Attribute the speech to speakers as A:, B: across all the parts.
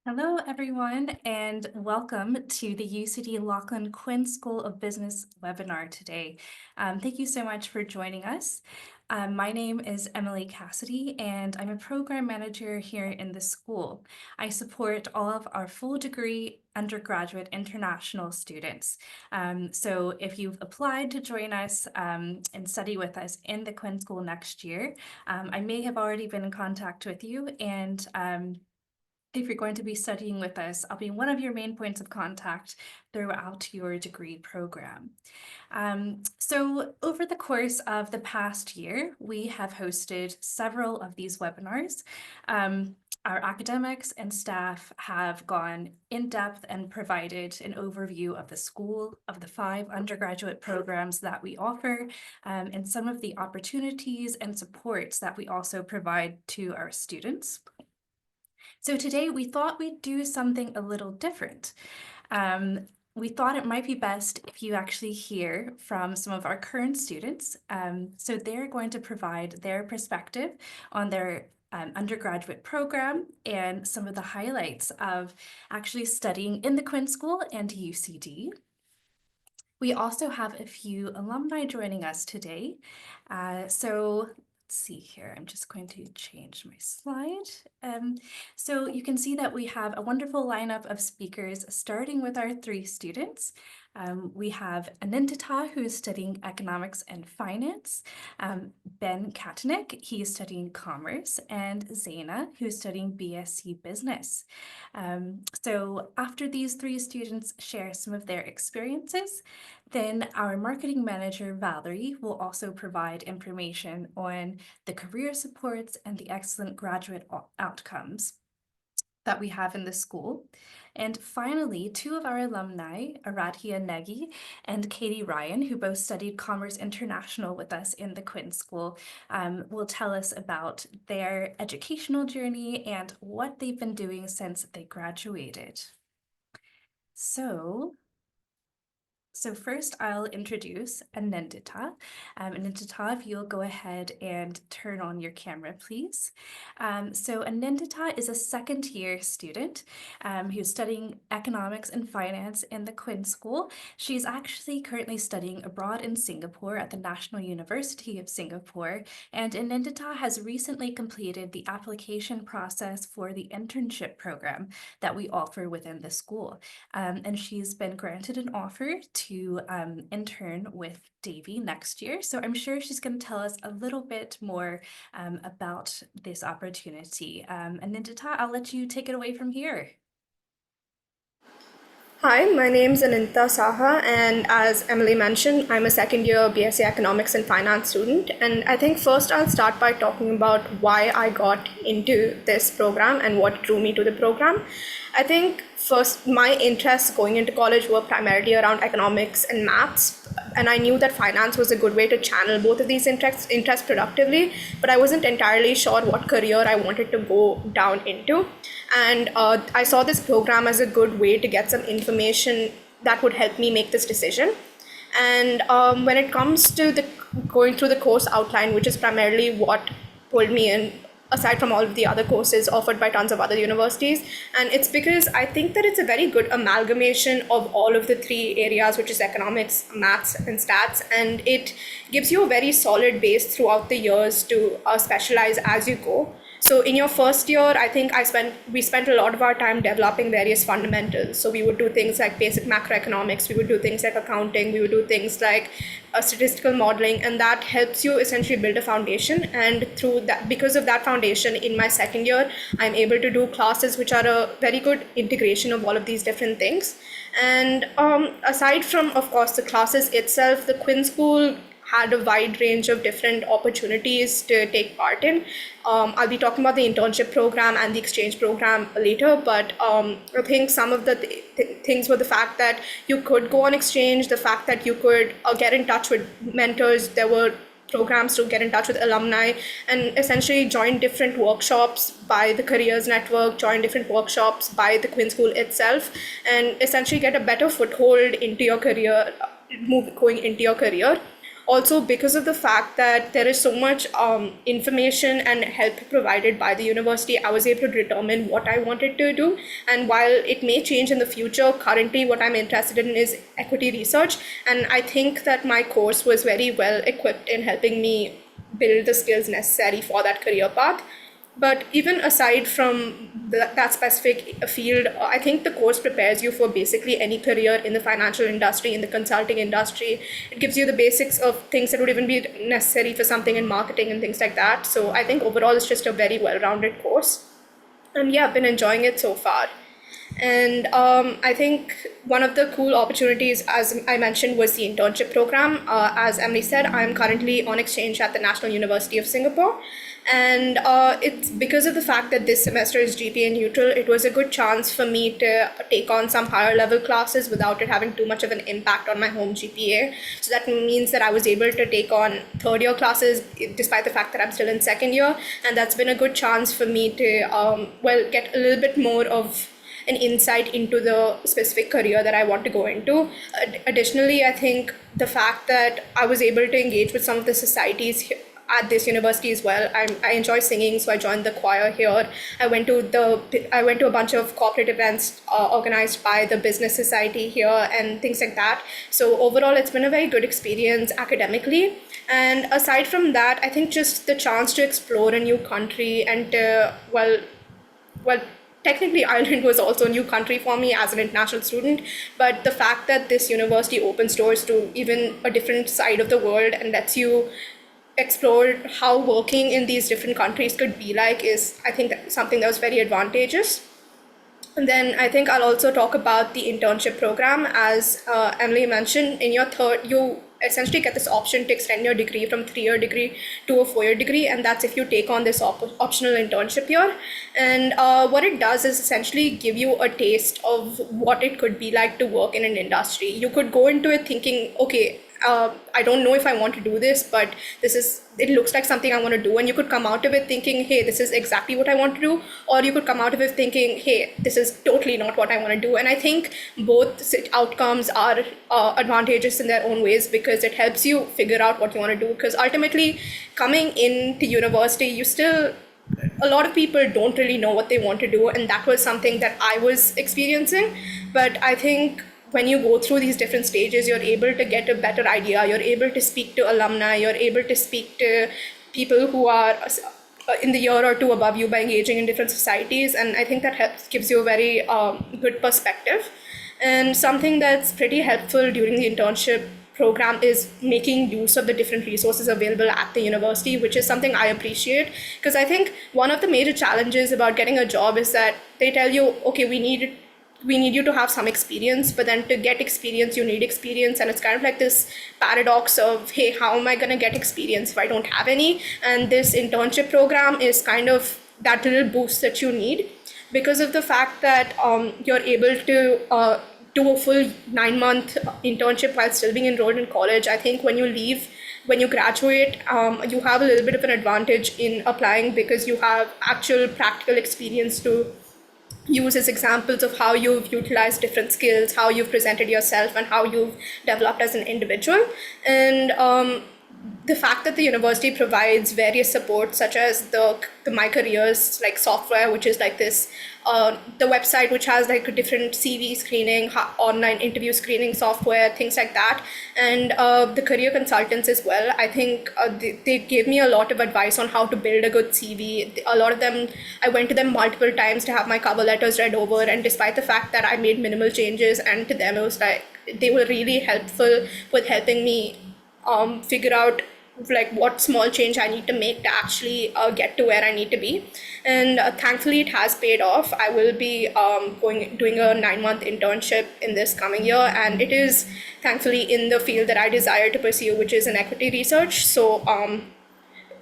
A: Hello, everyone, and welcome to the UCD Lachlan Quinn School of Business webinar today. Thank you so much for joining us. My name is Emily Cassidy, and I'm a program manager here in the school. I support all of our full degree undergraduate international students. So if you've applied to join us and study with us in the Quinn School next year, I may have already been in contact with you, and if you're going to be studying with us, I'll be one of your main points of contact throughout your degree program. So over the course of the past year, we have hosted several of these webinars. Our academics and staff have gone in depth and provided an overview of the school, of the 5 undergraduate programs that we offer, and some of the opportunities and supports that we also provide to our students. So today we thought we'd do something a little different. We thought it might be best if you actually hear from some of our current students. So they're going to provide their perspective on their undergraduate program and some of the highlights of actually studying in the Quinn School and UCD. We also have a few alumni joining us today. So let's see here, I'm just going to change my slide. So you can see that we have a wonderful lineup of speakers, starting with our 3 students. We have Anindita, who is studying economics and finance, Ben Katanik, he is studying commerce, and Zaina, who is studying BSc business. So after these 3 students share some of their experiences, then our marketing manager, Valerie, will also provide information on the career supports and the excellent graduate outcomes that we have in the school. And finally, 2 of our alumni, Aradhya Negi and Katie Ryan, who both studied Commerce International with us in the Quinn School, will tell us about their educational journey and what they've been doing since they graduated. So first I'll introduce Anindita. Anindita, if you'll go ahead and turn on your camera, please. So Anindita is a second-year student who's studying economics and finance in the Quinn School. She's actually currently studying abroad in Singapore at the National University of Singapore, and Anindita has recently completed the application process for the internship program that we offer within the school. And she's been granted an offer to intern with Davy next year. So I'm sure she's going to tell us a little bit more about this opportunity. And Nindita, I'll let you take it away from here.
B: Hi, my name is Ananta Saha, and as Emily mentioned, I'm a second year BSc Economics and Finance student. And I think first I'll start by talking about why I got into this program and what drew me to the program. I think first, my interests going into college were primarily around economics and maths, and I knew that finance was a good way to channel both of these interests productively, but I wasn't entirely sure what career I wanted to go down into. And I saw this program as a good way to get some information that would help me make this decision. And when it comes to going through the course outline, which is primarily what pulled me in, aside from all of the other courses offered by tons of other universities. And it's because I think that it's a very good amalgamation of all of the 3 areas, which is economics, maths, and stats. And it gives you a very solid base throughout the years to specialize as you go. So in your first year, I think we spent a lot of our time developing various fundamentals. So we would do things like basic macroeconomics, we would do things like accounting, we would do things like statistical modeling, and that helps you essentially build a foundation. And through that, because of that foundation, in my second year, I'm able to do classes which are a very good integration of all of these different things. And aside from, of course, the classes itself, the Quinn School had a wide range of different opportunities to take part in. I'll be talking about the internship program and the exchange program later, but I think some of the things were the fact that you could go on exchange, the fact that you could get in touch with mentors. There were programs to get in touch with alumni and essentially join different workshops by the Careers Network, join different workshops by the Quinn School itself, and essentially get a better foothold into your career, going into your career. Also, because of the fact that there is so much information and help provided by the university, I was able to determine what I wanted to do. And while it may change in the future, currently what I'm interested in is equity research. And I think that my course was very well equipped in helping me build the skills necessary for that career path. But even aside from that specific field, I think the course prepares you for basically any career in the financial industry, in the consulting industry. It gives you the basics of things that would even be necessary for something in marketing and things like that. So I think overall it's just a very well-rounded course. And yeah, I've been enjoying it so far. And I think one of the cool opportunities, as I mentioned, was the internship program. As Emily said, I'm currently on exchange at the National University of Singapore. And it's because of the fact that this semester is GPA neutral, it was a good chance for me to take on some higher level classes without it having too much of an impact on my home GPA. So that means that I was able to take on third year classes despite the fact that I'm still in second year. And that's been a good chance for me to, get a little bit more of an insight into the specific career that I want to go into. Additionally, I think the fact that I was able to engage with some of the societies at this university as well. I enjoy singing, so I joined the choir here. I went to a bunch of corporate events organized by the business society here and things like that. So overall, it's been a very good experience academically. And aside from that, I think just the chance to explore a new country and to, well, technically Ireland was also a new country for me as an international student, but the fact that this university opens doors to even a different side of the world and lets you explore how working in these different countries could be like is, I think, something that was very advantageous. And then I think I'll also talk about the internship program. As Emily mentioned, in your third, you essentially get this option to extend your degree from 3-year degree to a 4-year degree, and that's if you take on this optional internship year. And what it does is essentially give you a taste of what it could be like to work in an industry. You could go into it thinking, okay, I don't know if I want to do this, but it looks like something I want to do. And you could come out of it thinking, hey, this is exactly what I want to do. Or you could come out of it thinking, hey, this is totally not what I want to do. And I think both outcomes are advantageous in their own ways because it helps you figure out what you want to do. Because ultimately, coming into university, a lot of people don't really know what they want to do. And that was something that I was experiencing. But I think when you go through these different stages, you're able to get a better idea. You're able to speak to alumni. You're able to speak to people who are in the year or two above you by engaging in different societies. And I think that gives you a very good perspective. And something that's pretty helpful during the internship program is making use of the different resources available at the university, which is something I appreciate. Because I think one of the major challenges about getting a job is that they tell you, okay, we need you to have some experience, but then to get experience, you need experience. And it's kind of like this paradox of, hey, how am I going to get experience if I don't have any? And this internship program is kind of that little boost that you need because of the fact that you're able to do a full 9-month internship while still being enrolled in college. I think when you graduate, you have a little bit of an advantage in applying because you have actual practical experience to use as examples of how you've utilized different skills, how you've presented yourself, and how you've developed as an individual. And the fact that the university provides various supports, such as the My Careers like software, which is like this, the website which has like a different CV screening, online interview screening software, things like that, and the career consultants as well. I think they gave me a lot of advice on how to build a good CV. A lot of them, I went to them multiple times to have my cover letters read over, and despite the fact that I made minimal changes, and to them it was like they were really helpful with helping me figure out like what small change I need to make to actually get to where I need to be. And thankfully it has paid off. I will be doing a 9-month internship in this coming year, and it is thankfully in the field that I desire to pursue, which is in equity research. So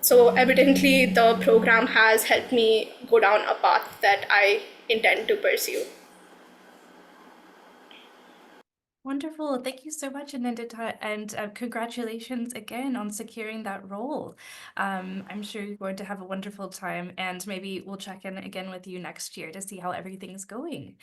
B: evidently the program has helped me go down a path that I intend to pursue.
A: Wonderful. Thank you so much, Anindita, and congratulations again on securing that role. I'm sure you're going to have a wonderful time, and maybe we'll check in again with you next year to see how everything's going.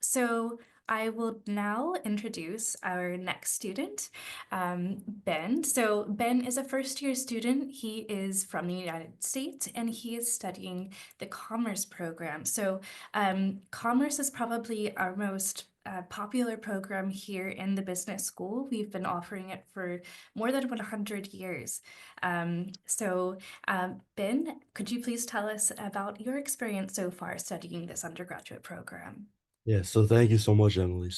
A: So I will now introduce our next student, Ben. So Ben is a first-year student. He is from the United States and he is studying the commerce program. So commerce is probably our most popular program here in the business school. We've been offering it for more than 100 years. Ben, could you please tell us about your experience so far studying this undergraduate program?
C: Yeah, so thank you so much, Emily.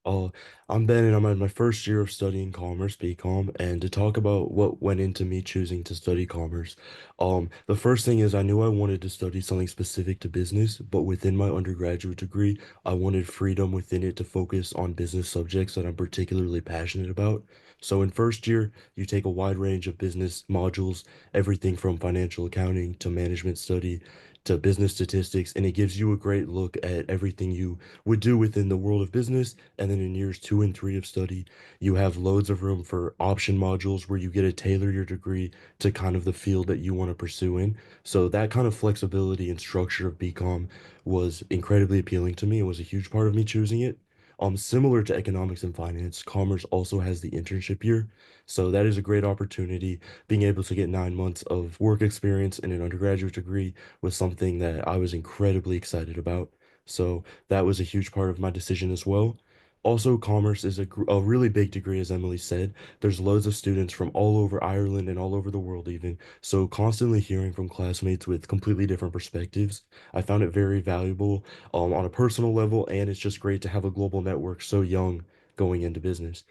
C: I'm Ben and I'm in my first year of studying commerce, BCom, and to talk about what went into me choosing to study commerce. The first thing is I knew I wanted to study something specific to business, but within my undergraduate degree, I wanted freedom within it to focus on business subjects that I'm particularly passionate about. So in first year, you take a wide range of business modules, everything from financial accounting to management study to business statistics, and it gives you a great look at everything you would do within the world of business. And then in years 2 and 3 of study, you have loads of room for option modules where you get to tailor your degree to kind of the field that you want to pursue in. So that kind of flexibility and structure of BCom was incredibly appealing to me. It was a huge part of me choosing it. Similar to economics and finance, commerce also has the internship year. So that is a great opportunity. Being able to get 9 months of work experience in an undergraduate degree was something that I was incredibly excited about. So that was a huge part of my decision as well. Also, commerce is a really big degree, as Emily said. There's loads of students from all over Ireland and all over the world, even. So, constantly hearing from classmates with completely different perspectives, I found it very valuable on a personal level, and it's just great to have a global network so young going into business.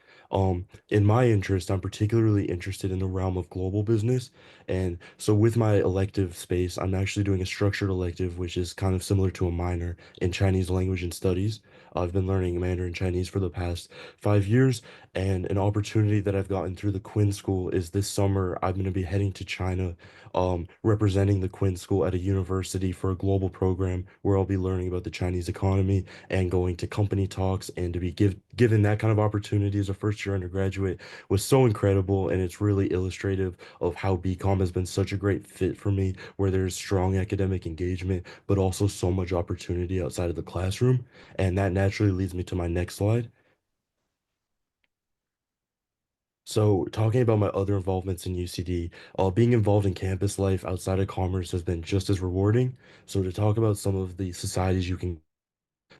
C: In my interest, I'm particularly interested in the realm of global business. And so, with my elective space, I'm actually doing a structured elective, which is kind of similar to a minor in Chinese language and studies. I've been learning Mandarin Chinese for the past 5 years, and an opportunity that I've gotten through the Quinn School is this summer I'm going to be heading to China, representing the Quinn School at a university for a global program where I'll be learning about the Chinese economy and going to company talks. And to be given that kind of opportunity as a first year undergraduate was so incredible, and it's really illustrative of how BCom has been such a great fit for me, where there's strong academic engagement, but also so much opportunity outside of the classroom. And that naturally leads me to my next slide. So, talking about my other involvements in UCD, being involved in campus life outside of commerce has been just as rewarding. So, to talk about some of the societies you can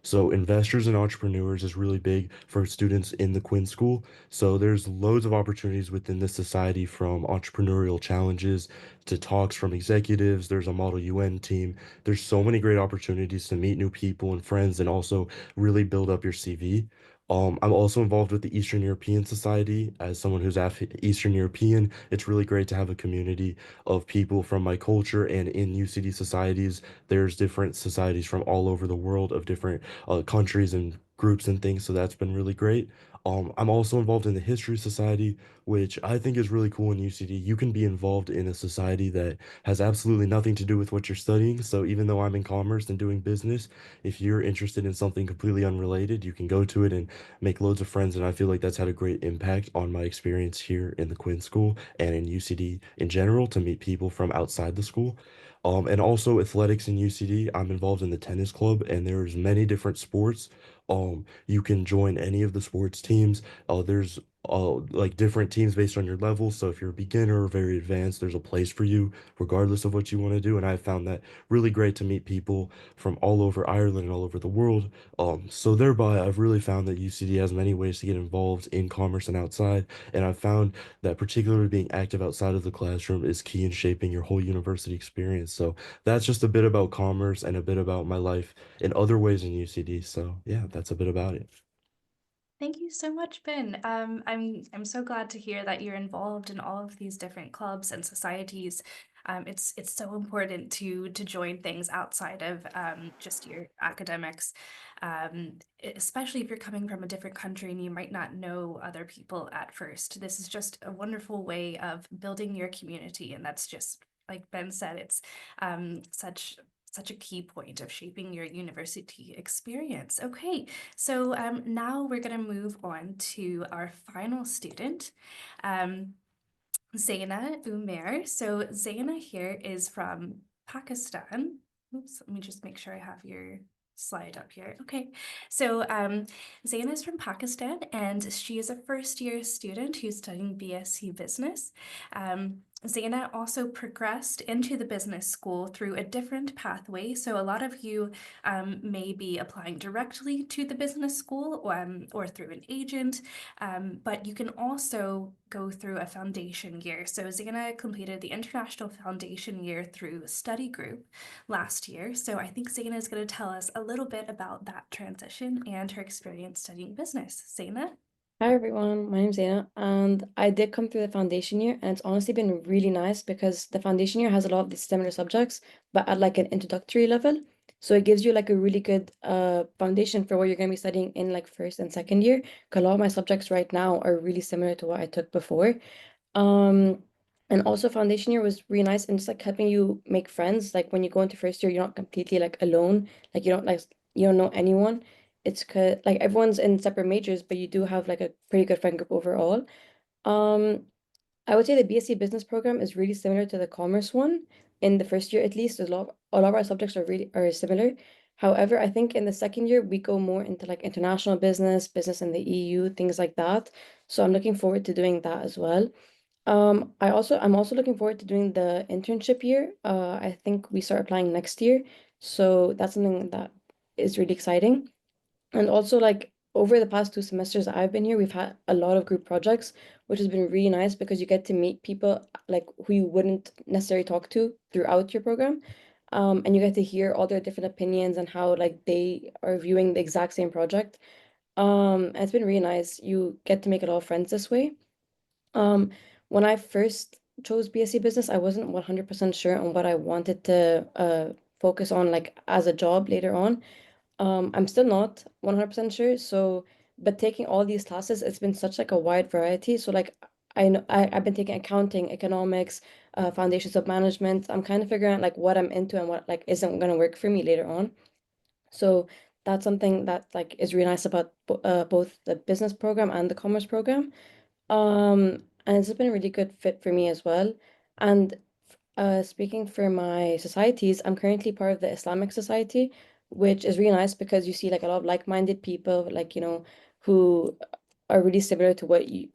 C: so investors and entrepreneurs is really big for students in the Quinn School. So there's loads of opportunities within this society from entrepreneurial challenges to talks from executives. There's a Model UN team. There's so many great opportunities to meet new people and friends and also really build up your CV. I'm also involved with the Eastern European Society. As someone who's Eastern European, it's really great to have a community of people from my culture. And in UCD societies, there's different societies from all over the world of different countries and groups and things. So that's been really great. I'm also involved in the History Society, which I think is really cool in UCD. You can be involved in a society that has absolutely nothing to do with what you're studying. So even though I'm in commerce and doing business, if you're interested in something completely unrelated, you can go to it and make loads of friends. And I feel like that's had a great impact on my experience here in the Quinn School and in UCD in general to meet people from outside the school. And also athletics in UCD. I'm involved in the tennis club, and there's many different sports. You can join any of the sports teams. There's like different teams based on your level. So if you're a beginner or very advanced, there's a place for you, regardless of what you want to do. And I found that really great to meet people from all over Ireland and all over the world. So thereby, I've really found that UCD has many ways to get involved in commerce and outside. And I've found that particularly being active outside of the classroom is key in shaping your whole university experience. So that's just a bit about commerce and a bit about my life in other ways in UCD. So yeah, that's a bit about it.
A: Thank you so much, Ben. I'm so glad to hear that you're involved in all of these different clubs and societies. It's so important to join things outside of just your academics, especially if you're coming from a different country and you might not know other people at first. This is just a wonderful way of building your community, and that's just like Ben said, it's such a key point of shaping your university experience. Okay, so now we're going to move on to our final student, um, Zaina Umair. So Zaina here is from Pakistan. Oops, let me just make sure I have your slide up here. Okay, so Zaina is from Pakistan, and she is a first-year student who's studying BSc Business. Zaina also progressed into the business school through a different pathway. So a lot of you may be applying directly to the business school or through an agent, but you can also go through a foundation year. So Zaina completed the International Foundation year through study group last year. So I think Zaina is going to tell us a little bit about that transition and her experience studying business. Zaina?
D: Hi everyone, my name's Zaina, and I did come through the foundation year, and it's honestly been really nice because the foundation year has a lot of these similar subjects, but at like an introductory level. So it gives you like a really good foundation for what you're going to be studying in like first and second year. Because a lot of my subjects right now are really similar to what I took before. Um, and also foundation year was really nice and just like helping you make friends. Like when you go into first year, you're not completely like alone. Like you don't know anyone. It's like everyone's in separate majors, but you do have like a pretty good friend group overall. Um, I would say the BSc business program is really similar to the commerce one in the first year at least. A lot of our subjects are similar. However, I think in the second year we go more into like international business, business in the EU, things like that. So I'm looking forward to doing that as well. I'm also looking forward to doing the internship year. I think we start applying next year, so that's something that is really exciting. And also, like over the past 2 semesters that I've been here, we've had a lot of group projects, which has been really nice because you get to meet people like who you wouldn't necessarily talk to throughout your program. And you get to hear all their different opinions and how like they are viewing the exact same project. And it's been really nice. You get to make a lot of friends this way. Um, when I first chose BSc Business, I wasn't 100% sure on what I wanted to focus on like as a job later on. I'm still not 100% sure. So, but taking all these classes, it's been such like a wide variety. So like I know I've been taking accounting, economics, foundations of management. I'm kind of figuring out like what I'm into and what like isn't gonna work for me later on. So that's something that like is really nice about both the business program and the commerce program. And it's been a really good fit for me as well. And speaking for my societies, I'm currently part of the Islamic Society, which is really nice because you see like a lot of like-minded people, like, who are really similar to what you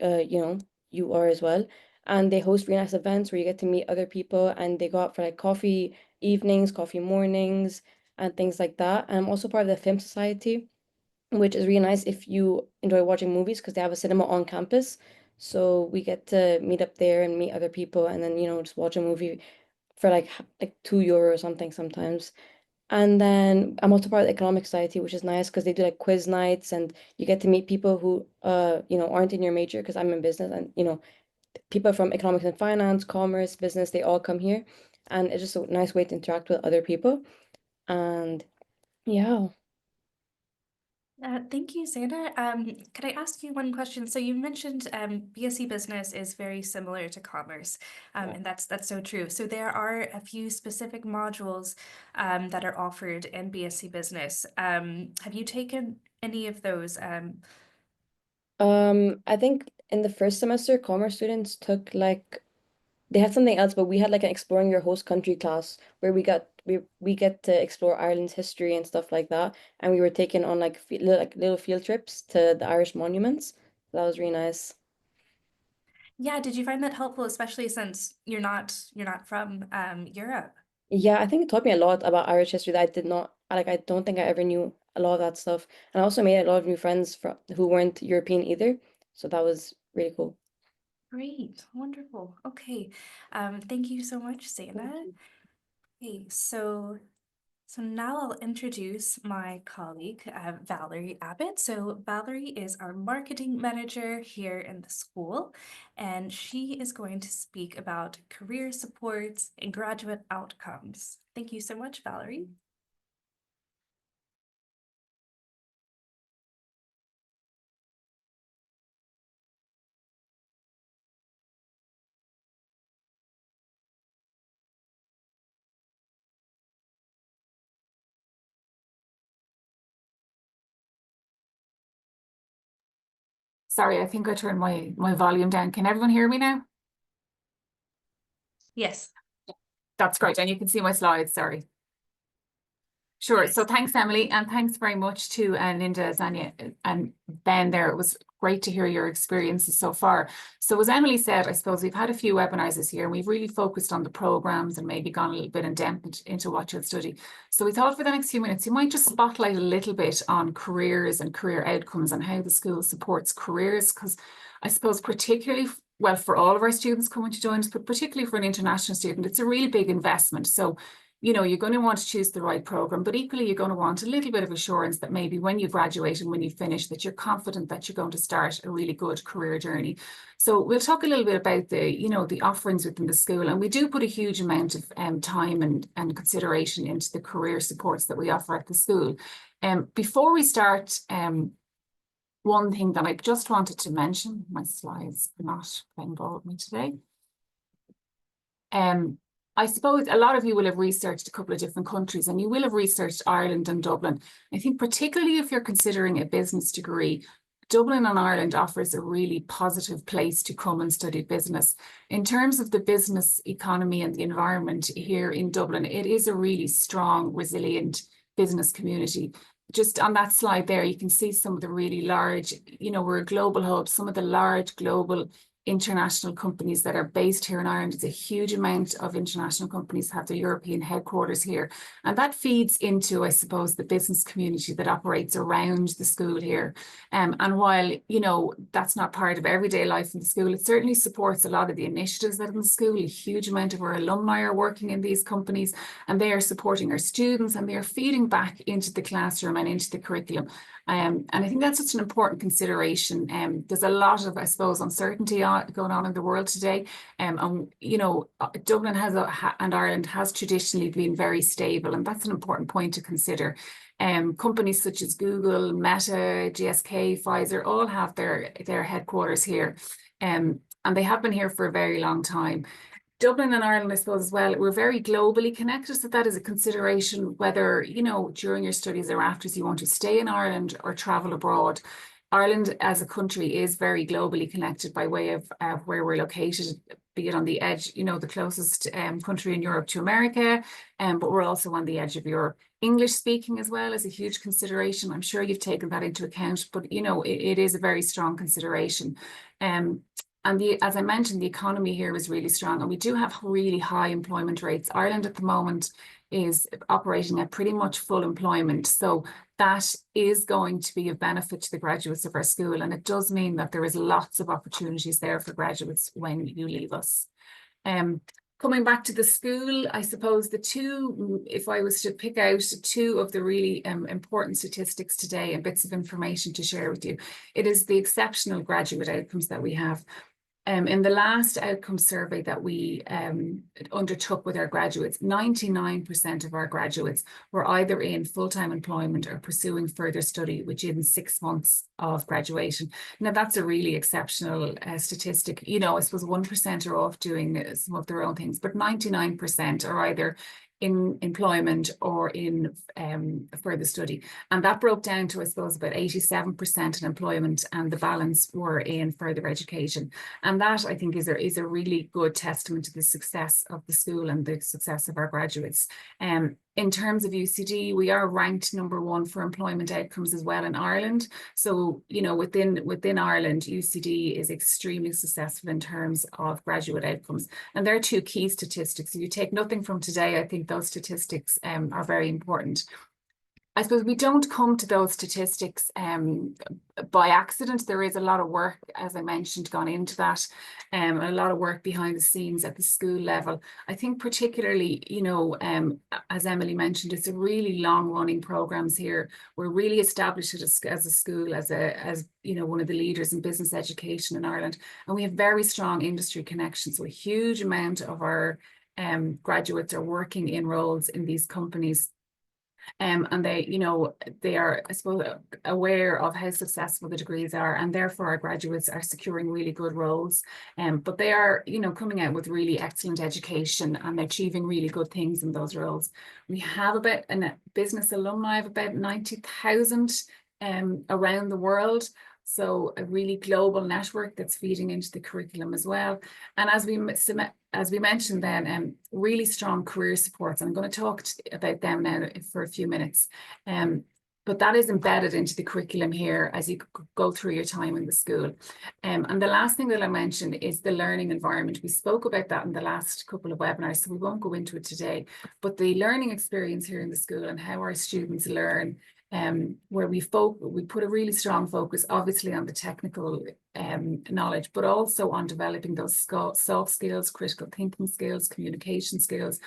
D: are as well. And they host really nice events where you get to meet other people and they go out for like coffee evenings, coffee mornings, and things like that. And I'm also part of the Film Society, which is really nice if you enjoy watching movies because they have a cinema on campus. So we get to meet up there and meet other people and then, just watch a movie for like €2 or something sometimes. And then I'm also part of the Economic Society, which is nice because they do like quiz nights and you get to meet people who aren't in your major because I'm in business and people from economics and finance, commerce, business, they all come here. And it's just a nice way to interact with other people. And yeah.
A: Thank you, Zaina. Could I ask you one question? So you mentioned BSc Business is very similar to commerce, and that's so true. So there are a few specific modules that are offered in BSc Business. Have you taken any of those?
D: I think in the first semester, commerce students took like they had something else, but we had like an exploring your host country class where we get to explore Ireland's history and stuff like that, and we were taken on like little field trips to the Irish monuments. That was really nice.
A: Yeah, did you find that helpful, especially since you're not from Europe?
D: Yeah, I think it taught me a lot about Irish history that I did not like. I don't think I ever knew a lot of that stuff, and I also made a lot of new friends from who weren't European either. So that was really cool.
A: Great, wonderful. Okay, thank you so much, Zaina. Okay, so now I'll introduce my colleague, Valerie Abbott. So Valerie is our marketing manager here in the school, and she is going to speak about career supports and graduate outcomes. Thank you so much, Valerie.
E: Sorry, I think I turned my volume down. Can everyone hear me now?
A: Yes.
E: That's great. And you can see my slides, sorry. Sure. So thanks, Emily, and thanks very much to Linda, Zania, and Ben there. It was great to hear your experiences so far. So as Emily said, I suppose we've had a few webinars this year and we've really focused on the programs and maybe gone a little bit in depth into what you'll study. So we thought for the next few minutes, you might just spotlight a little bit on careers and career outcomes and how the school supports careers, because I suppose particularly, well, for all of our students coming to join us, but particularly for an international student, it's a really big investment. So you're going to want to choose the right program, but equally you're going to want a little bit of assurance that maybe when you graduate and when you finish, that you're confident that you're going to start a really good career journey. So we'll talk a little bit about the offerings within the school, and we do put a huge amount of time and consideration into the career supports that we offer at the school. Before we start, one thing that I just wanted to mention, my slides are not playing ball with me today. I suppose a lot of you will have researched a couple of different countries, and you will have researched Ireland and Dublin. I think particularly if you're considering a business degree, Dublin and Ireland offers a really positive place to come and study business. In terms of the business economy and the environment here in Dublin, it is a really strong, resilient business community. Just on that slide there, you can see some of the really large, we're a global hub, some of the large global international companies that are based here in Ireland. It's a huge amount of international companies have their European headquarters here. And that feeds into, I suppose, the business community that operates around the school here. And while, that's not part of everyday life in the school, it certainly supports a lot of the initiatives that are in the school. A huge amount of our alumni are working in these companies, and they are supporting our students, and they are feeding back into the classroom and into the curriculum. And I think that's such an important consideration. There's a lot of, I suppose, uncertainty going on in the world today. And Dublin and Ireland has traditionally been very stable, and that's an important point to consider. Companies such as Google, Meta, GSK, Pfizer all have their headquarters here. And they have been here for a very long time. Dublin and Ireland, I suppose, as well, we're very globally connected. So that is a consideration whether, during your studies or after you want to stay in Ireland or travel abroad. Ireland as a country is very globally connected by way of where we're located, be it on the edge, the closest country in Europe to America, but we're also on the edge of Europe. English speaking as well is a huge consideration. I'm sure you've taken that into account, but it is a very strong consideration. And as I mentioned, the economy here is really strong, and we do have really high employment rates. Ireland at the moment is operating at pretty much full employment. So that is going to be of benefit to the graduates of our school. And it does mean that there is lots of opportunities there for graduates when you leave us. Coming back to the school, I suppose if I was to pick out two of the really important statistics today and bits of information to share with you, it is the exceptional graduate outcomes that we have. In the last outcome survey that we undertook with our graduates, 99% of our graduates were either in full-time employment or pursuing further study within 6 months of graduation. Now, that's a really exceptional statistic. I suppose 1% are off doing some of their own things, but 99% are either in employment or in further study. And that broke down to, I suppose, about 87% in employment, and the balance were in further education. And that, I think, is a really good testament to the success of the school and the success of our graduates. In terms of UCD, we are ranked #1 for employment outcomes as well in Ireland. So, within Ireland, UCD is extremely successful in terms of graduate outcomes. And there are two key statistics. If you take nothing from today, I think those statistics are very important. I suppose we don't come to those statistics by accident. There is a lot of work, as I mentioned, gone into that, a lot of work behind the scenes at the school level. I think particularly, as Emily mentioned, it's a really long-running programs here. We're really established as a school, as one of the leaders in business education in Ireland, and we have very strong industry connections. So a huge amount of our graduates are working in roles in these companies. And they are, I suppose, aware of how successful the degrees are, and therefore our graduates are securing really good roles. But they are, coming out with really excellent education and achieving really good things in those roles. We have about business alumni of about 90,000 around the world. So a really global network that's feeding into the curriculum as well. And as we mentioned then, really strong career supports. I'm going to talk about them now for a few minutes. But that is embedded into the curriculum here as you go through your time in the school. And the last thing that I mentioned is the learning environment. We spoke about that in the last couple of webinars, so we won't go into it today. But the learning experience here in the school and how our students learn, where we put a really strong focus, obviously, on the technical knowledge, but also on developing those soft skills, critical thinking skills, communication skills.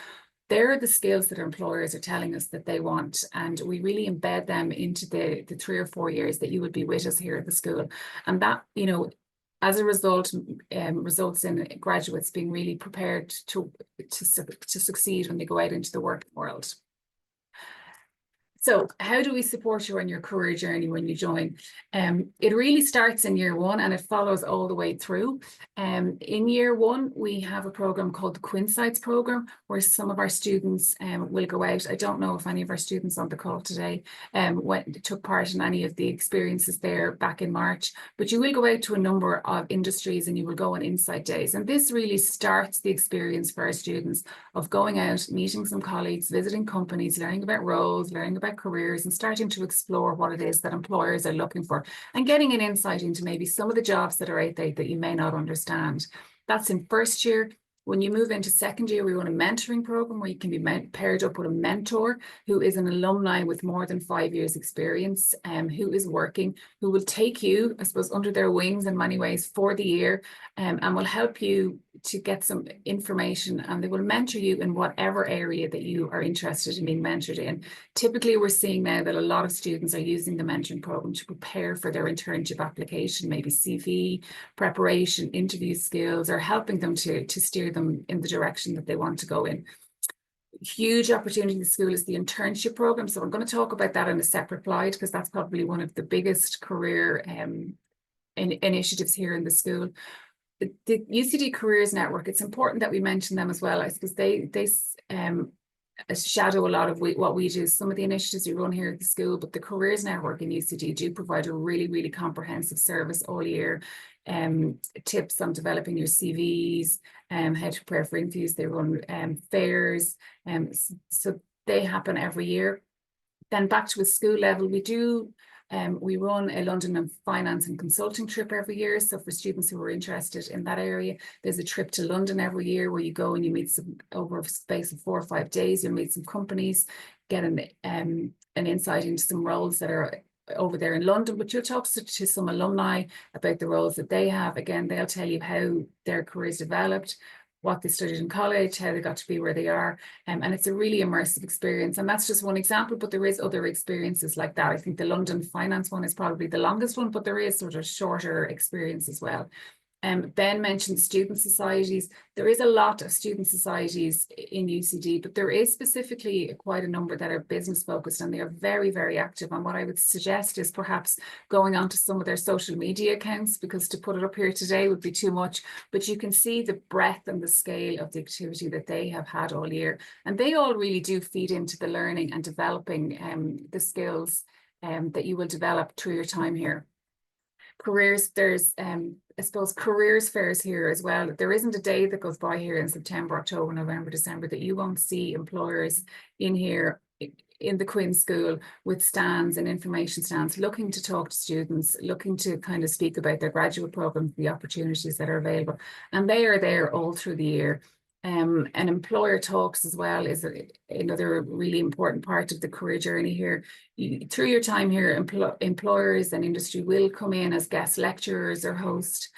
E: They're the skills that our employers are telling us that they want, and we really embed them into the 3 or 4 years that you would be with us here at the school. And that, you know, as a result, results in graduates being really prepared to succeed when they go out into the working world. So how do we support you on your career journey when you join? It really starts in year 1 and it follows all the way through. In year 1, we have a program called the Quinsights program, where some of our students will go out. I don't know if any of our students on the call today took part in any of the experiences there back in March, but you will go out to a number of industries and you will go on insight days. And this really starts the experience for our students of going out, meeting some colleagues, visiting companies, learning about roles, learning about careers, and starting to explore what it is that employers are looking for and getting an insight into maybe some of the jobs that are out there that you may not understand. That's in first year. When you move into second year, we run a mentoring program where you can be paired up with a mentor who is an alumni with more than 5 years experience, who is working, who will take you, I suppose, under their wings in many ways for the year, and will help you to get some information, and they will mentor you in whatever area that you are interested in being mentored in. Typically, we're seeing now that a lot of students are using the mentoring program to prepare for their internship application, maybe CV preparation, interview skills, or helping them to steer them in the direction that they want to go in. Huge opportunity in the school is the internship program. So I'm going to talk about that in a separate slide, because that's probably one of the biggest career initiatives here in the school. The UCD Careers Network, it's important that we mention them as well. I suppose they shadow a lot of what we do, some of the initiatives we run here at the school, but the Careers Network in UCD do provide a really, really comprehensive service all year. Tips on developing your CVs, how to prepare for interviews. They run fairs, so they happen every year. Then back to a school level, we run a London finance and consulting trip every year. So for students who are interested in that area, there's a trip to London every year where you go and you meet over a space of 4 or 5 days, you'll meet some companies, get an insight into some roles that are over there in London, but you'll talk to some alumni about the roles that they have. Again, they'll tell you how their careers developed, what they studied in college, how they got to be where they are. And it's a really immersive experience. And that's just one example, but there is other experiences like that. I think the London finance one is probably the longest one, but there is sort of shorter experience as well. Ben mentioned student societies. There is a lot of student societies in UCD, but there is specifically quite a number that are business focused, and they are very, very active. And what I would suggest is perhaps going on to some of their social media accounts, because to put it up here today would be too much, but you can see the breadth and the scale of the activity that they have had all year. And they all really do feed into the learning and developing the skills that you will develop through your time here. Careers, there's I suppose careers fairs here as well. There isn't a day that goes by here in September, October, November, December that you won't see employers in here in the Quinn School with stands and information stands, looking to talk to students, looking to kind of speak about their graduate programs, the opportunities that are available. And they are there all through the year. And employer talks as well is another really important part of the career journey here. Through your time here, employers and industry will come in as guest lecturers or host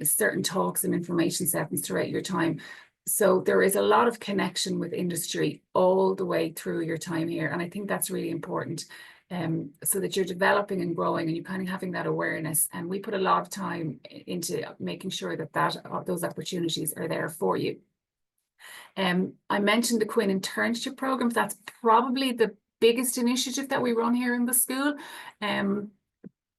E: certain talks and information sessions throughout your time. So there is a lot of connection with industry all the way through your time here. And I think that's really important. So that you're developing and growing and you're kind of having that awareness. And we put a lot of time into making sure that those opportunities are there for you. I mentioned the Quinn internship programs. That's probably the biggest initiative that we run here in the school. And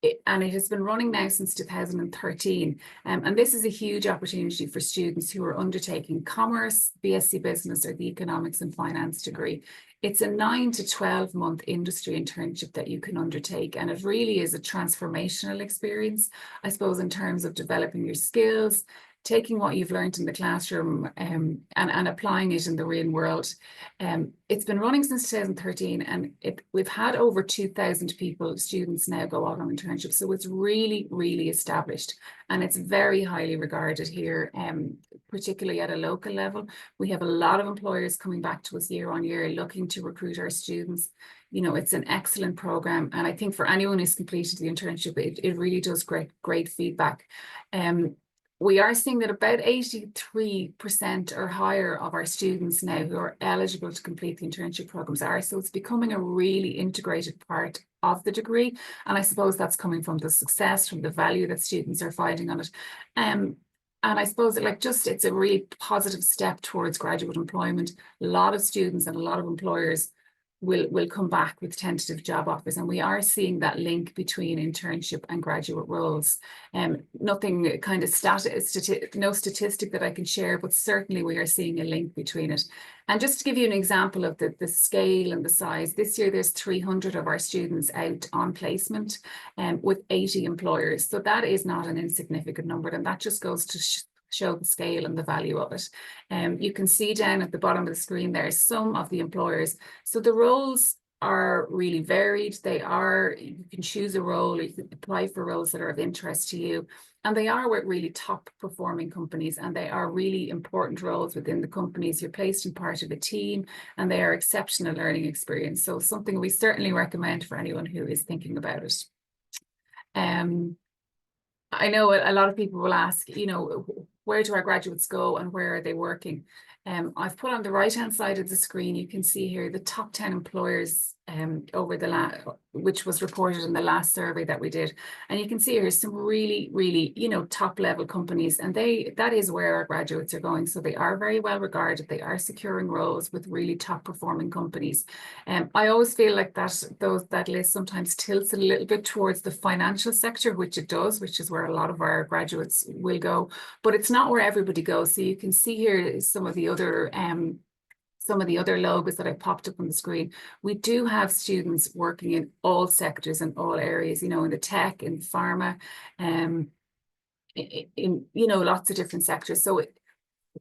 E: it has been running now since 2013. And this is a huge opportunity for students who are undertaking commerce, BSc business, or the economics and finance degree. It's a 9 to 12 month industry internship that you can undertake. And it really is a transformational experience, I suppose, in terms of developing your skills, taking what you've learned in the classroom and applying it in the real world. It's been running since 2013, and we've had over 2,000 students now go out on internships. So it's really, really established, and it's very highly regarded here, particularly at a local level. We have a lot of employers coming back to us year on year looking to recruit our students. You know, it's an excellent program. And I think for anyone who's completed the internship, it really does great feedback. We are seeing that about 83% or higher of our students now who are eligible to complete the internship programs are. So it's becoming a really integrated part of the degree. And I suppose that's coming from the success, from the value that students are finding on it. And I suppose it's a really positive step towards graduate employment. A lot of students and a lot of employers will come back with tentative job offers, and we are seeing that link between internship and graduate roles. Nothing kind of no statistic that I can share, but certainly we are seeing a link between it. And just to give you an example of the scale and the size, this year there's 300 of our students out on placement with 80 employers. So that is not an insignificant number, and that just goes to show the scale and the value of it. You can see down at the bottom of the screen there some of the employers. So the roles are really varied. You can choose a role, you can apply for roles that are of interest to you. And they are with really top performing companies, and they are really important roles within the companies. You're placed in part of a team, and they are exceptional learning experience. So something we certainly recommend for anyone who is thinking about it. I know a lot of people will ask, you know, where do our graduates go and where are they working? I've put on the right-hand side of the screen, you can see here the top 10 employers over which was reported in the last survey that we did. And you can see here some really, really, you know, top level companies, and that is where our graduates are going. So they are very well regarded. They are securing roles with really top performing companies. I always feel like that list sometimes tilts a little bit towards the financial sector, which it does, which is where a lot of our graduates will go, but it's not where everybody goes. So you can see here some of the other logos that I popped up on the screen. We do have students working in all sectors and all areas, you know, in the tech, in pharma, in you know, lots of different sectors. So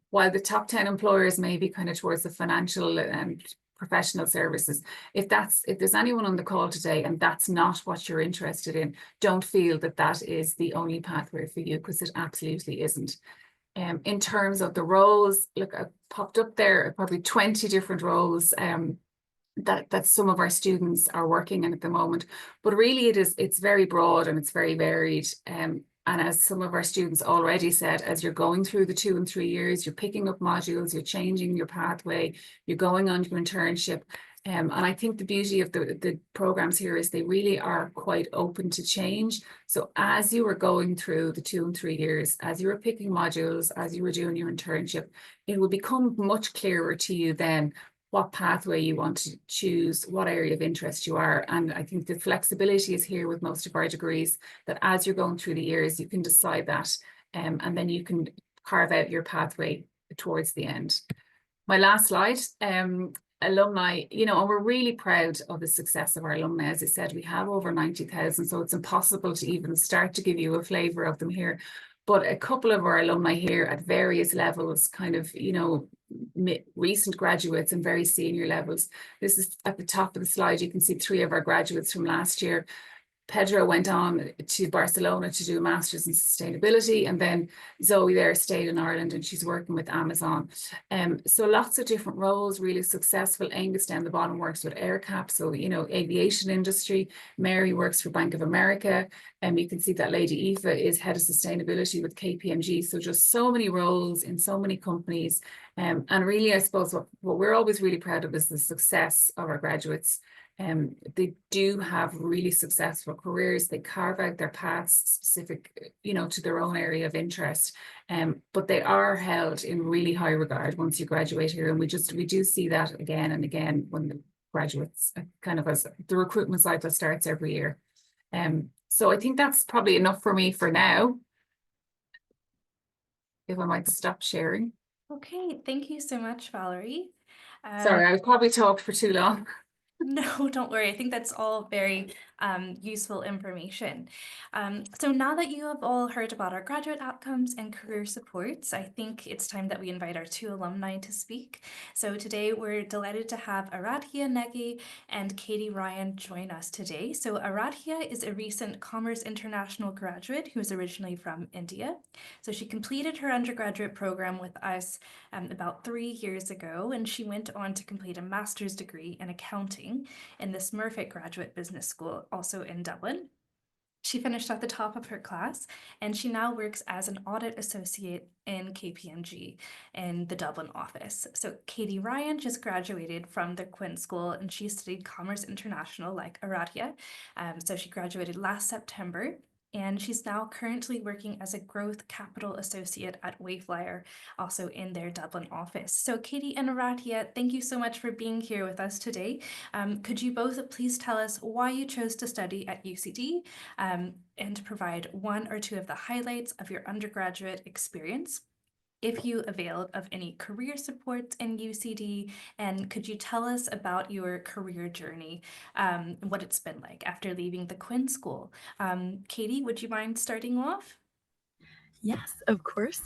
E: while the top 10 employers may be kind of towards the financial and professional services, if there's anyone on the call today and that's not what you're interested in, don't feel that is the only pathway for you, because it absolutely isn't. In terms of the roles, look, I popped up there probably 20 different roles that some of our students are working in at the moment. But really it's very broad and it's very varied. And as some of our students already said, as you're going through the 2 and 3 years, you're picking up modules, you're changing your pathway, you're going on to internship. And I think the beauty of the programs here is they really are quite open to change. So as you were going through the 2 and 3 years, as you were picking modules, as you were doing your internship, it will become much clearer to you then what pathway you want to choose, what area of interest you are. And I think the flexibility is here with most of our degrees, that as you're going through the years, you can decide that, and then you can carve out your pathway towards the end. My last slide. Alumni, you know, and we're really proud of the success of our alumni. As I said, we have over 90,000, so it's impossible to even start to give you a flavour of them here. But a couple of our alumni here at various levels, kind of, you know, recent graduates and very senior levels. This is at the top of the slide. You can see 3 of our graduates from last year. Pedro went on to Barcelona to do a master's in sustainability, and then Zoe there stayed in Ireland and she's working with Amazon. So lots of different roles, really successful. Angus down the bottom works with AirCap, so you know, aviation industry. Mary works for Bank of America, and you can see that Lady Aoife is head of sustainability with KPMG. So just so many roles in so many companies, and really I suppose what we're always really proud of is the success of our graduates. They do have really successful careers. They carve out their paths specific, you know, to their own area of interest. But they are held in really high regard once you graduate here. And we do see that again and again when the graduates, kind of as the recruitment cycle starts every year. So I think that's probably enough for me for now. If I might stop sharing.
A: Okay, thank you so much, Valerie.
E: Sorry, I probably talked for too long.
A: No, don't worry. I think that's all very useful information. So now that you have all heard about our graduate outcomes and career supports, I think it's time that we invite our two alumni to speak. So today we're delighted to have Aradia Negi and Katie Ryan join us today. So Aradia is a recent Commerce International graduate who is originally from India. So she completed her undergraduate program with us about 3 years ago, and she went on to complete a master's degree in accounting in the Smurfit Graduate Business School, also in Dublin. She finished at the top of her class, and she now works as an audit associate in KPMG in the Dublin office. So Katie Ryan just graduated from the Quinn School, and she studied Commerce International like Aradia. So she graduated last September, and she's now currently working as a growth capital associate at Wayflyer, also in their Dublin office. So Katie and Aradia, thank you so much for being here with us today. Could you both please tell us why you chose to study at UCD, and to provide one or two of the highlights of your undergraduate experience, if you availed of any career supports in UCD, and could you tell us about your career journey, what it's been like after leaving the Quinn School? Katie, would you mind starting off?
F: Yes, of course.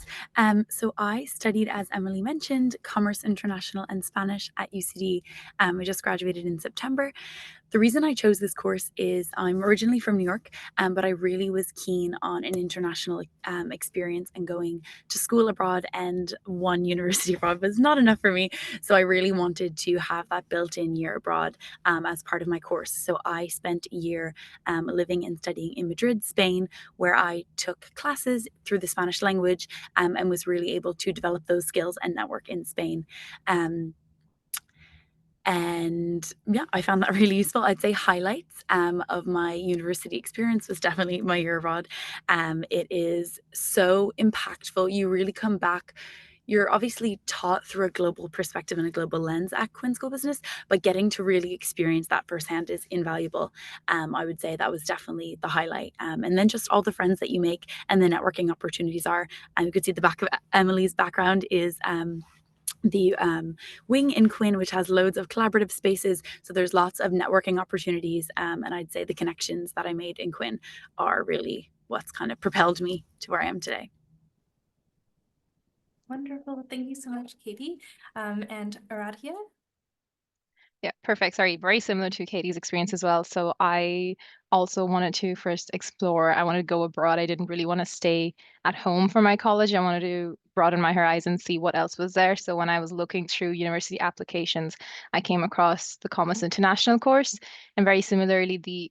F: So I studied, as Emily mentioned, Commerce International and Spanish at UCD. I just graduated in September. The reason I chose this course is I'm originally from New York, but I really was keen on an international experience, and going to school abroad and one university abroad was not enough for me. So I really wanted to have that built-in year abroad as part of my course. So I spent a year living and studying in Madrid, Spain, where I took classes through the Spanish language and was really able to develop those skills and network in Spain. And yeah, I found that really useful. I'd say highlights of my university experience was definitely my year abroad. It is so impactful. You really come back. You're obviously taught through a global perspective and a global lens at Quinn School Business, but getting to really experience that firsthand is invaluable. I would say that was definitely the highlight. And then just all the friends that you make and the networking opportunities are. And you could see the back of Emily's background is the wing in Quinn, which has loads of collaborative spaces. So there's lots of networking opportunities. And I'd say the connections that I made in Quinn are really what's kind of propelled me to where I am today.
A: Wonderful. Thank you so much, Katie. And Aradia?
G: Yeah, perfect. Sorry, very similar to Katie's experience as well. So I also wanted to first explore. I wanted to go abroad. I didn't really want to stay at home for my college. I wanted to broaden my horizons, see what else was there. So when I was looking through university applications, I came across the Commerce International course, and very similarly, the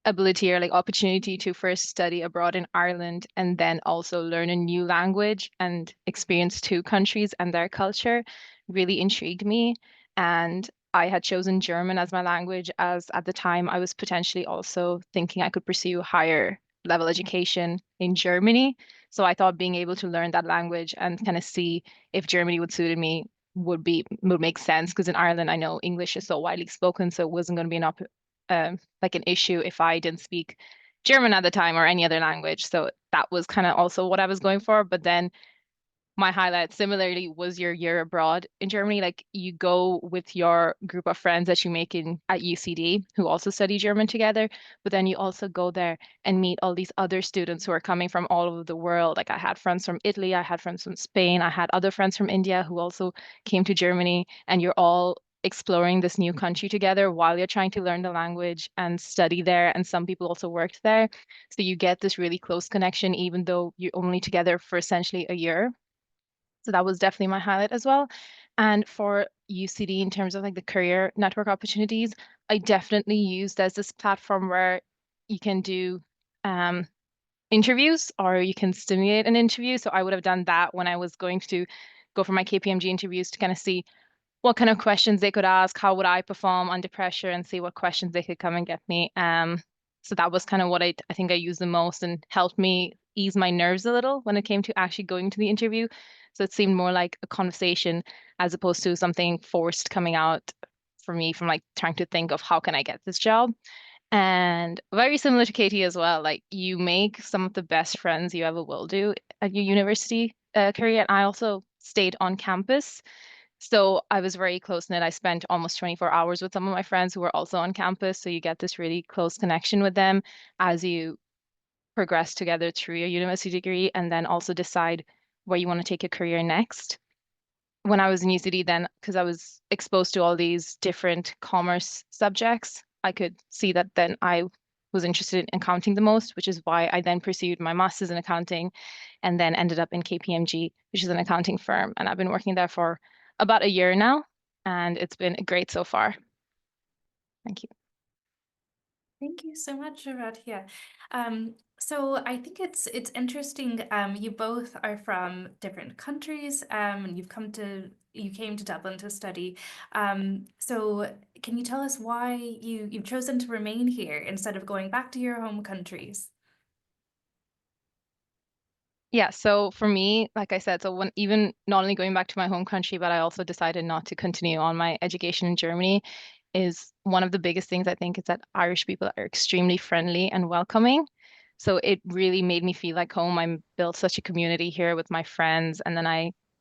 G: ability or like opportunity to first study abroad in Ireland and then also learn a new language and experience two countries and their culture really intrigued me. And I had chosen German as my language, as at the time I was potentially also thinking I could pursue higher level education in Germany. So I thought being able to learn that language and kind of see if Germany would suit me would make sense, because in Ireland I know English is so widely spoken, so it wasn't going to be like an issue if I didn't speak German at the time or any other language. So that was kind of also what I was going for. But then my highlight similarly was your year abroad in Germany. Like, you go with your group of friends that you make in at UCD who also study German together, but then you also go there and meet all these other students who are coming from all over the world. Like, I had friends from Italy, I had friends from Spain, I had other friends from India who also came to Germany, and you're all exploring this new country together while you're trying to learn the language and study there. And some people also worked there. So you get this really close connection, even though you're only together for essentially a year. So that was definitely my highlight as well. And for UCD, in terms of like the career network opportunities, I definitely used as this platform where you can do interviews, or you can stimulate an interview. So I would have done that when I was going to go for my KPMG interviews, to kind of see what kind of questions they could ask, how would I perform under pressure, and see what questions they could come and get me. So that was kind of what I think I used the most, and helped me ease my nerves a little when it came to actually going to the interview. So it seemed more like a conversation as opposed to something forced coming out for me from like trying to think of how can I get this job. And very similar to Katie as well, like, you make some of the best friends you ever will do at your university career. And I also stayed on campus So I was very close knit. I spent almost 24 hours with some of my friends who were also on campus. So you get this really close connection with them as you progress together through your university degree and then also decide where you want to take your career next. When I was in UCD, then because I was exposed to all these different commerce subjects, I could see that then I was interested in accounting the most, which is why I then pursued my master's in accounting and then ended up in KPMG, which is an accounting firm. And I've been working there for about a year now, and it's been great so far. Thank you.
A: Thank you so much, Aradia. So I think it's interesting. You both are from different countries, and you came to Dublin to study. So can you tell us why you've chosen to remain here instead of going back to your home countries?
G: Yeah, so for me, like I said, so when even not only going back to my home country, but I also decided not to continue on my education in Germany is one of the biggest things I think is that Irish people are extremely friendly and welcoming. So it really made me feel like home. I built such a community here with my friends, and then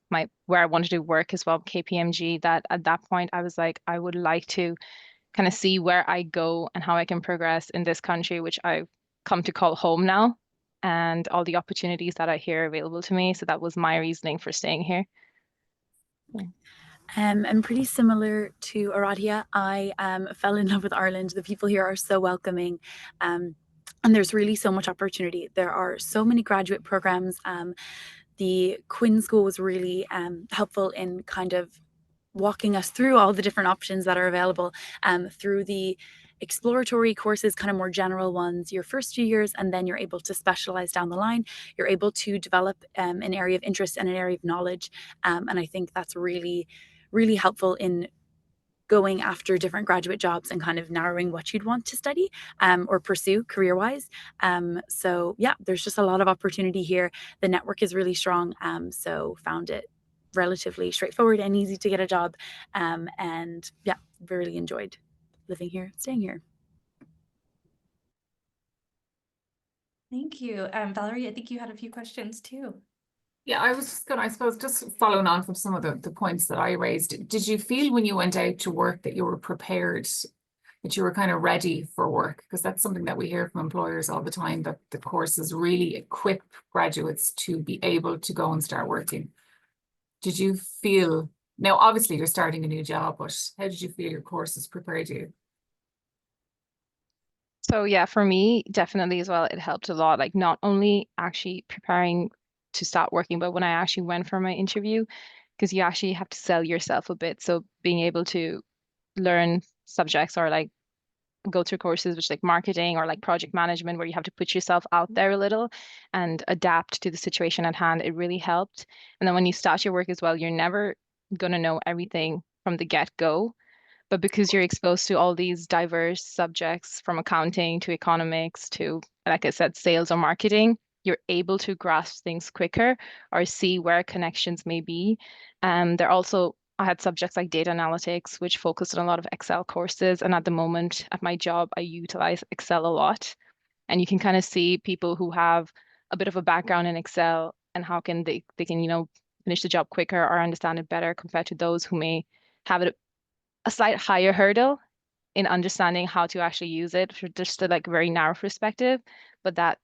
G: my where I wanted to work as well, KPMG, that at that point I was like, I would like to kind of see where I go and how I can progress in this country, which I've come to call home now, and all the opportunities that I hear available to me. So that was my reasoning for staying here. Yeah.
F: And pretty similar to Aradia, I fell in love with Ireland. The people here are so welcoming. And there's really so much opportunity. There are so many graduate programs. The Quinn School was really helpful in kind of walking us through all the different options that are available through the exploratory courses, kind of more general ones, your first few years, and then you're able to specialize down the line. You're able to develop an area of interest and an area of knowledge. And I think that's really, really helpful in going after different graduate jobs and kind of narrowing what you'd want to study or pursue career wise. So yeah, there's just a lot of opportunity here. The network is really strong. So found it relatively straightforward and easy to get a job. And yeah, really enjoyed living here, staying here.
A: Thank you. Valerie, I think you had a few questions too.
E: Yeah, I was just going to, I suppose, just following on from some of the points that I raised. Did you feel when you went out to work that you were prepared, that you were kind of ready for work? Because that's something that we hear from employers all the time, that the courses really equip graduates to be able to go and start working. Did you feel, now obviously you're starting a new job, but how did you feel your courses prepared you?
G: So yeah, for me, definitely as well, it helped a lot. Like not only actually preparing to start working, but when I actually went for my interview, because you actually have to sell yourself a bit. So being able to learn subjects or like go through courses which like marketing or like project management where you have to put yourself out there a little and adapt to the situation at hand, it really helped. And then when you start your work as well, you're never going to know everything from the get-go, but because you're exposed to all these diverse subjects from accounting to economics to, like I said, sales or marketing, you're able to grasp things quicker or see where connections may be. There also, I had subjects like data analytics, which focused on a lot of Excel courses. And at the moment at my job, I utilize Excel a lot. And you can kind of see people who have a bit of a background in Excel and how can they can, finish the job quicker or understand it better compared to those who may have it a slight higher hurdle in understanding how to actually use it for just a like very narrow perspective, but that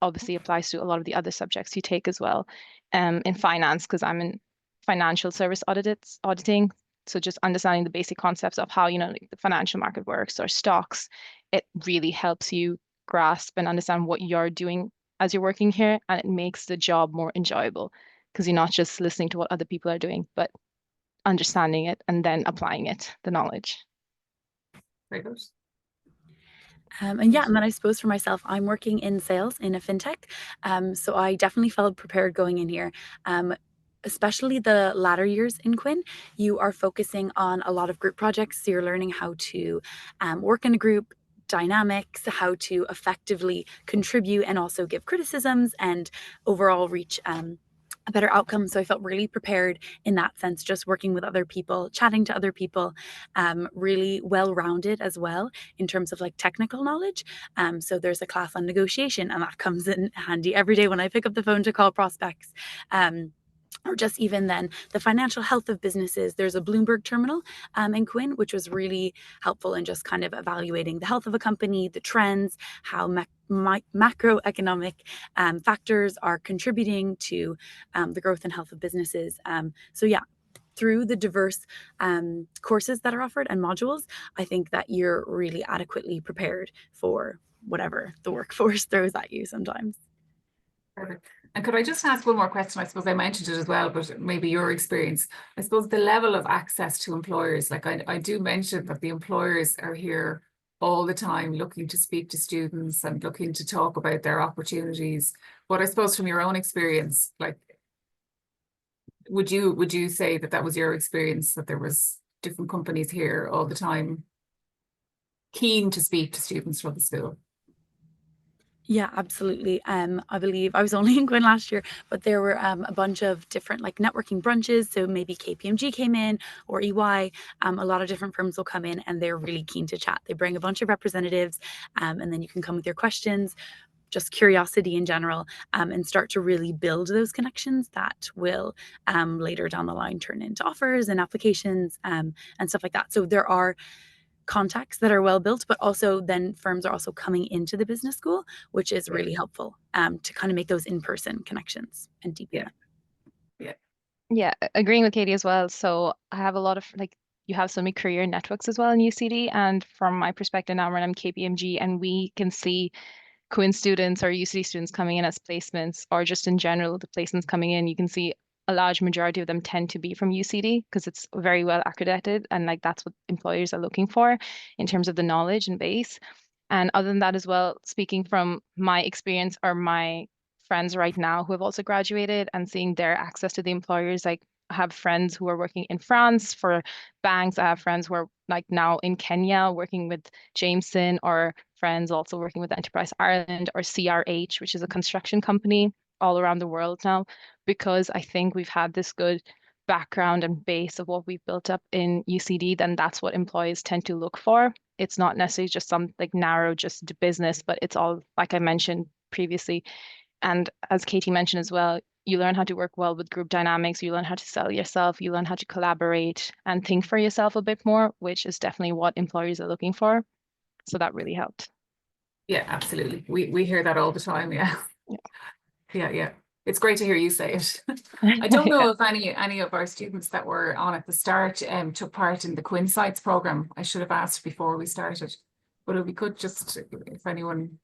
G: obviously applies to a lot of the other subjects you take as well. In finance, because I'm in financial service auditing. So just understanding the basic concepts of how, like the financial market works or stocks, it really helps you grasp and understand what you're doing as you're working here. And it makes the job more enjoyable because you're not just listening to what other people are doing, but understanding it and then applying it, the knowledge.
E: Very good.
F: And yeah, and then I suppose for myself, I'm working in sales in a fintech. So I definitely felt prepared going in here. Especially the latter years in Quinn, you are focusing on a lot of group projects. So you're learning how to work in a group, dynamics, how to effectively contribute and also give criticisms and overall reach a better outcome. So I felt really prepared in that sense, just working with other people, chatting to other people, really well rounded as well in terms of like technical knowledge. So there's a class on negotiation, and that comes in handy every day when I pick up the phone to call prospects. or just even then the financial health of businesses. There's a Bloomberg terminal in Quinn, which was really helpful in just kind of evaluating the health of a company, the trends, how macroeconomic factors are contributing to the growth and health of businesses. So yeah, through the diverse courses that are offered and modules, I think that you're really adequately prepared for whatever the workforce throws at you sometimes.
E: Perfect. And could I just ask one more question? I suppose I mentioned it as well, but maybe your experience. I suppose the level of access to employers, like I do mention that the employers are here all the time looking to speak to students and looking to talk about their opportunities. But I suppose from your own experience, like, would you say that that was your experience, that there was different companies here all the time keen to speak to students from the school?
F: Yeah, absolutely. I believe I was only in Gwyn last year, but there were a bunch of different like networking brunches. So maybe KPMG came in or EY. A lot of different firms will come in and they're really keen to chat. They bring a bunch of representatives, and then you can come with your questions, just curiosity in general, and start to really build those connections that will later down the line turn into offers and applications, and stuff like that. So there are contacts that are well built, but also then firms are also coming into the business school, which is really helpful to kind of make those in-person connections and deepen them.
E: Yeah.
G: Yeah, agreeing with Katie as well. So I have a lot of like you have so many career networks as well in UCD. And from my perspective now, when I'm KPMG and we can see Quinn students or UCD students coming in as placements, or just in general, the placements coming in, you can see a large majority of them tend to be from UCD because it's very well accredited, and like that's what employers are looking for in terms of the knowledge and base. And other than that as well, speaking from my experience or my friends right now who have also graduated and seeing their access to the employers, like I have friends who are working in France for banks. I have friends who are like now in Kenya working with Jameson, or friends also working with Enterprise Ireland or CRH, which is a construction company all around the world now, because I think we've had this good background and base of what we've built up in UCD, then that's what employees tend to look for. It's not necessarily just some like narrow just to business, but it's all like I mentioned previously. And as Katie mentioned as well, you learn how to work well with group dynamics, you learn how to sell yourself, you learn how to collaborate and think for yourself a bit more, which is definitely what employers are looking for. So that really helped.
E: Yeah, absolutely. We hear that all the time. Yeah. Yeah. It's great to hear you say it. I don't know if any of our students that were on at the start took part in the Quinn Sites program. I should have asked before we started, but if we could just, if anyone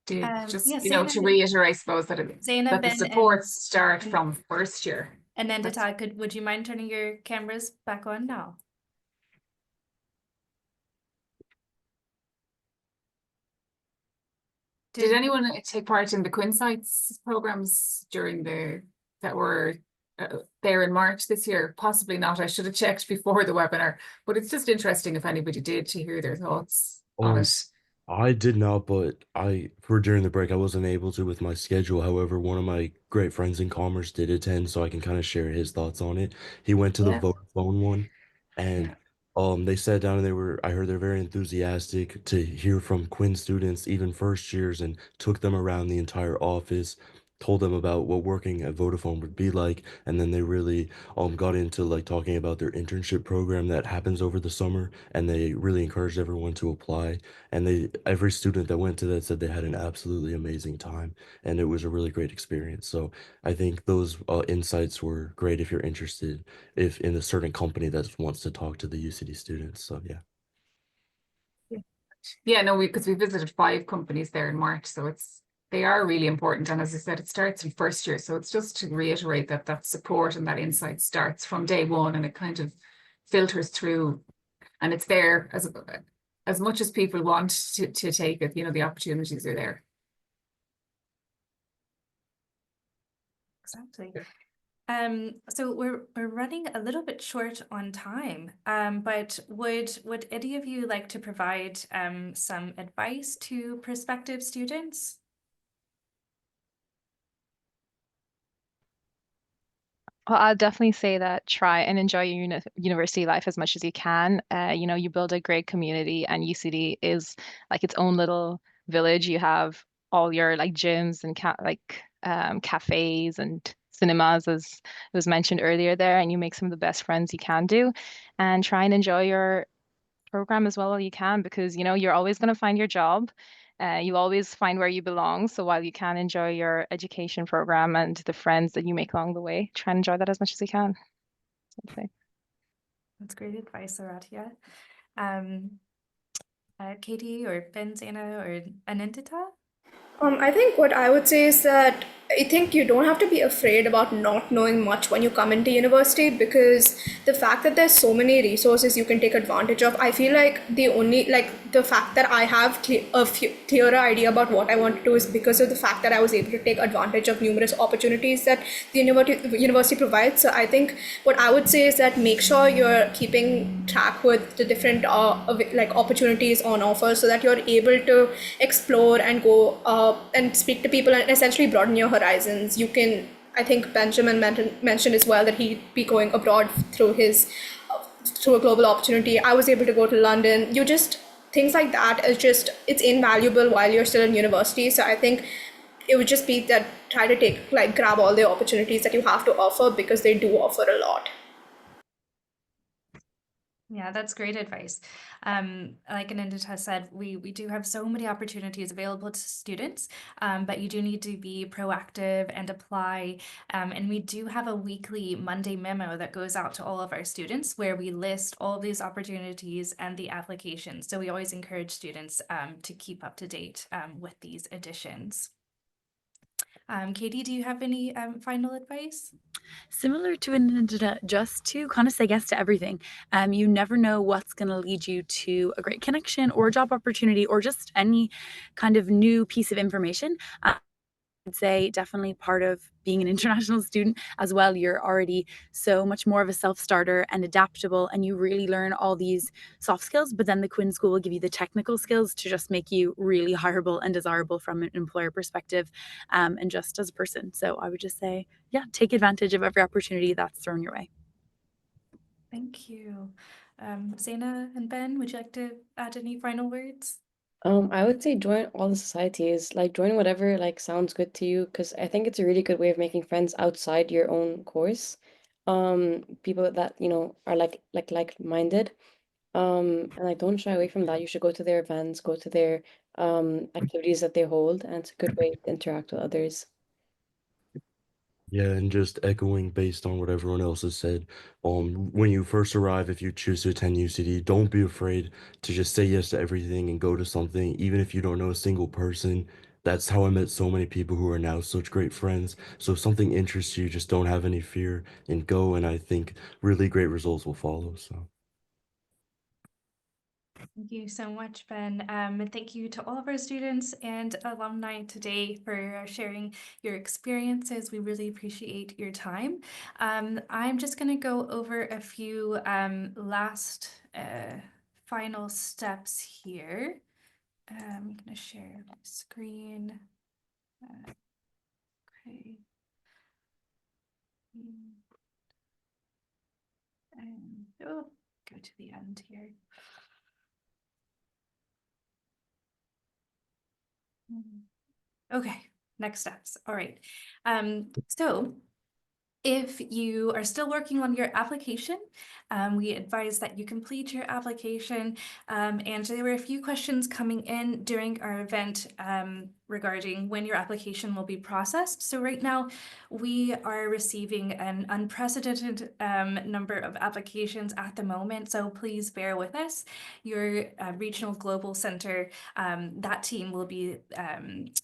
E: did, just
A: Yeah,
E: to reiterate, I suppose that
A: Zainab
E: the supports start from first year.
A: And then Dita, would you mind turning your cameras back on now?
E: Did anyone take part in the Quinn Sites programs that were there in March this year? Possibly not. I should have checked before the webinar, but it's just interesting if anybody did to hear their thoughts on it.
C: I did not, but for during the break, I wasn't able to with my schedule. However, one of my great friends in commerce did attend, so I can kind of share his thoughts on it. He went to the
E: Yeah.
C: Vodafone one, and they sat down and I heard they're very enthusiastic to hear from Quinn students, even first years, and took them around the entire office, told them about what working at Vodafone would be like, and then they really got into like talking about their internship program that happens over the summer, and they really encouraged everyone to apply. And every student that went to that said they had an absolutely amazing time, and it was a really great experience. So I think those insights were great if you're interested, if in a certain company that wants to talk to the UCD students. So yeah.
E: Yeah, no, because we visited 5 companies there in March, so they are really important. And as I said, it starts in first year. So it's just to reiterate that support and that insight starts from day one, and it kind of filters through, and it's there as much as people want to take it, the opportunities are there.
A: Exactly. So we're running a little bit short on time, but would any of you like to provide some advice to prospective students?
G: Well, I'll definitely say that try and enjoy your university life as much as you can. You build a great community, and UCD is like its own little village. You have all your like gyms and cafes and cinemas, as it was mentioned earlier there, and you make some of the best friends you can do, and try and enjoy your program as well you can, because you're always going to find your job. You always find where you belong. So while you can enjoy your education program and the friends that you make along the way, try and enjoy that as much as you can. Okay.
A: That's great advice, Aratia. Um, Katie or Benzana or Anintita?
B: I think what I would say is that I think you don't have to be afraid about not knowing much when you come into university, because the fact that there's so many resources you can take advantage of, I feel like the fact that I have a clearer idea about what I want to do is because of the fact that I was able to take advantage of numerous opportunities that the university provides. So I think what I would say is that make sure you're keeping track with the different opportunities on offer, so that you're able to explore and go and speak to people and essentially broaden your horizons. You can, I think Benjamin mentioned as well that he'd be going abroad through through a global opportunity. I was able to go to London. Things like that is just, it's invaluable while you're still in university. So I think it would just be that try to grab all the opportunities that you have to offer, because they do offer a lot.
A: Yeah, that's great advice. Like Anindita said, we do have so many opportunities available to students, but you do need to be proactive and apply. And we do have a weekly Monday memo that goes out to all of our students where we list all of these opportunities and the applications. So we always encourage students to keep up to date with these additions. Katie, do you have any final advice?
F: Similar to Anindita, just to kind of say yes to everything. You never know what's going to lead you to a great connection or job opportunity or just any kind of new piece of information. I'd say definitely part of being an international student as well. You're already so much more of a self-starter and adaptable, and you really learn all these soft skills, but then the Quinn School will give you the technical skills to just make you really hireable and desirable from an employer perspective, and just as a person. So I would just say, yeah, take advantage of every opportunity that's thrown your way.
A: Thank you. Zaina and Ben, would you like to add any final words?
D: I would say join all the societies, like join whatever like sounds good to you, because I think it's a really good way of making friends outside your own course. People that, are like-minded. And like don't shy away from that. You should go to their events, go to their activities that they hold, and it's a good way to interact with others.
C: Yeah, and just echoing based on what everyone else has said. When you first arrive, if you choose to attend UCD, don't be afraid to just say yes to everything and go to something, even if you don't know a single person. That's how I met so many people who are now such great friends. So if something interests you, just don't have any fear and go, and I think really great results will follow. So.
A: Thank you so much, Ben. And thank you to all of our students and alumni today for sharing your experiences. We really appreciate your time. I'm just going to go over a few last final steps here. I'm going to share my screen. Okay. And oh, go to the end here. Okay, next steps. All right. So if you are still working on your application, we advise that you complete your application. And there were a few questions coming in during our event regarding when your application will be processed. So right now, we are receiving an unprecedented number of applications at the moment. So please bear with us. Your regional global center, that team will be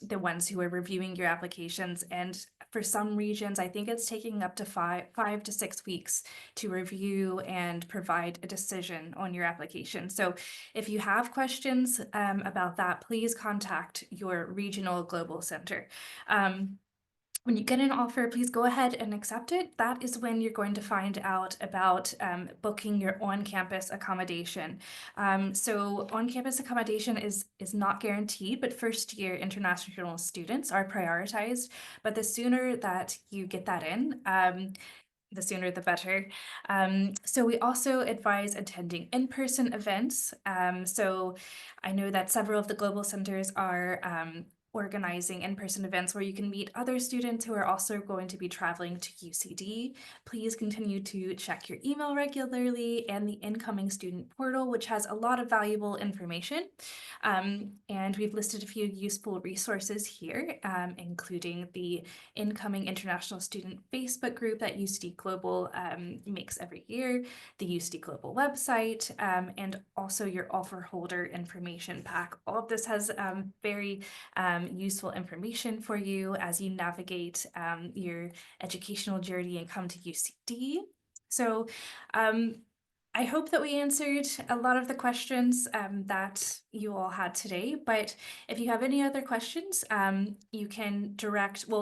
A: the ones who are reviewing your applications. And for some regions, I think it's taking up to five to 6 weeks to review and provide a decision on your application. So if you have questions about that, please contact your regional global center. When you get an offer, please go ahead and accept it. That is when you're going to find out about booking your on-campus accommodation. So on-campus accommodation is not guaranteed, but first-year international students are prioritized. But the sooner that you get that in, the sooner the better. So we also advise attending in-person events. So I know that several of the global centers are organizing in-person events where you can meet other students who are also going to be traveling to UCD. Please continue to check your email regularly and the incoming student portal, which has a lot of valuable information. And we've listed a few useful resources here, including the incoming international student Facebook group that UCD Global makes every year, the UCD Global website, and also your offer holder information pack. All of this has very useful information for you as you navigate your educational journey and come to UCD. So I hope that we answered a lot of the questions that you all had today, but if you have any other questions, you can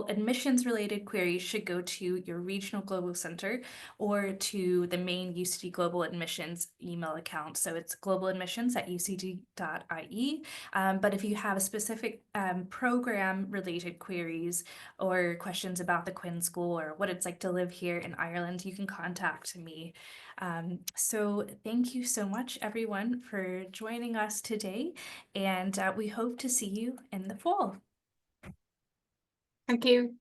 A: admissions related queries should go to your regional global center or to the main UCD Global Admissions email account. So it's globaladmissions@ucd.ie. But if you have specific program related queries or questions about the Quinn School or what it's like to live here in Ireland, you can contact me. So thank you so much, everyone, for joining us today, and we hope to see you in the fall.
E: Thank you.